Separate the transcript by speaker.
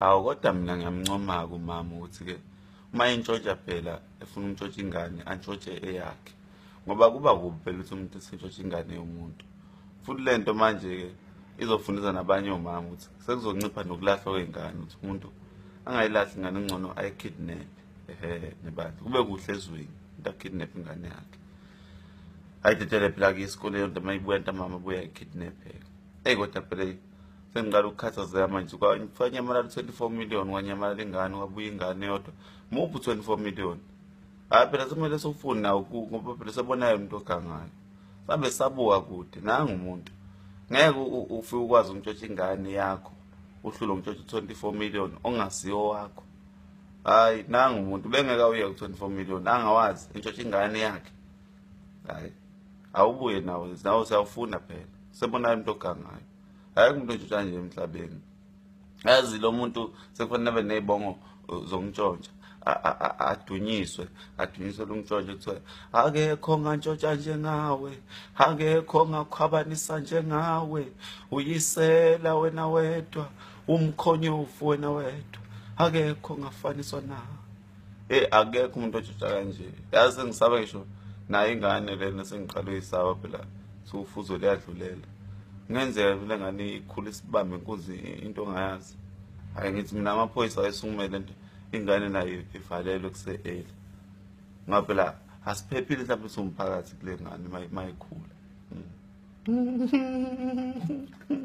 Speaker 1: Hawu kodwa mina ngiyamncoma-ke umama ukuthi-ke uma intshontsha phela efuna ukuntshontsha ingane antshontshe eyakhe, ngoba kuba kubi phela ukuthi umuntu esentshontsha ingane yomuntu. Futhi le nto manje-ke izofundisa nabanye omama ukuthi sekuzoncipha nokulahlwa kwey'ngane, ukuthi umuntu angayilahli ingane engcono ayikidnephe nebandla. Kube kuhle ezweni into akidnephe ingane yakhe, ayidedele phela-ke esikoleni yonke uma ibuya ntambama abuye ayikidnephe-ke. Eyi kodwa phela sengiqala ukukhathazeka manje, kwanyamalala 24 million, kwanyamalala ingane, kwabuya ingane yodwa. Muphi 24 million? Hhayi phela sekumele sewufuni nawo ngoba phela sebonayo umuntu ogangayo. Sabe sabuka kude, nangu umuntu. Ngeke ufike ukwazi ukuntshontsha ingane yakho, uhlule ukuntshontsha 24 million ongasiyo wakho. Hhayi nangu umuntu, bengeke uye ku-24 million, angawazi intshontsha ingane yakhe. Hhayi, awubuye nawe siyawufuna phela, sebonayo umuntu ogangayo. Hhayi umuntu ontshontsha nje emhlabeni. Yazi lo muntu sekufanele abe ney'bongo zokuntshontsha, adunyiswe lo mntshontsho, kuthiwa akekho ongantshontsha njengawe, akekho ongakhwabanisa njengawe, uyisela wena wedwa, umkhonyovu wena wedwa, akekho ongafaniswa nawe. Akekho umuntu ontshontsha kanje. Yazi sengisaba ngisho nayo ingane lena, sengiqala uyisaba phela sufuzo liyadlulela. Kungenzeka vele ngani ikhule isibambe inkunzi into ongayazi. Hhayi ngithi mina amaphoyisa ayesunkumele nto ingane nayo ivalelwe kuse-early. Ngoba phela asiphephile mhlawumbe siwumphakathi kule ngane uma ikhula.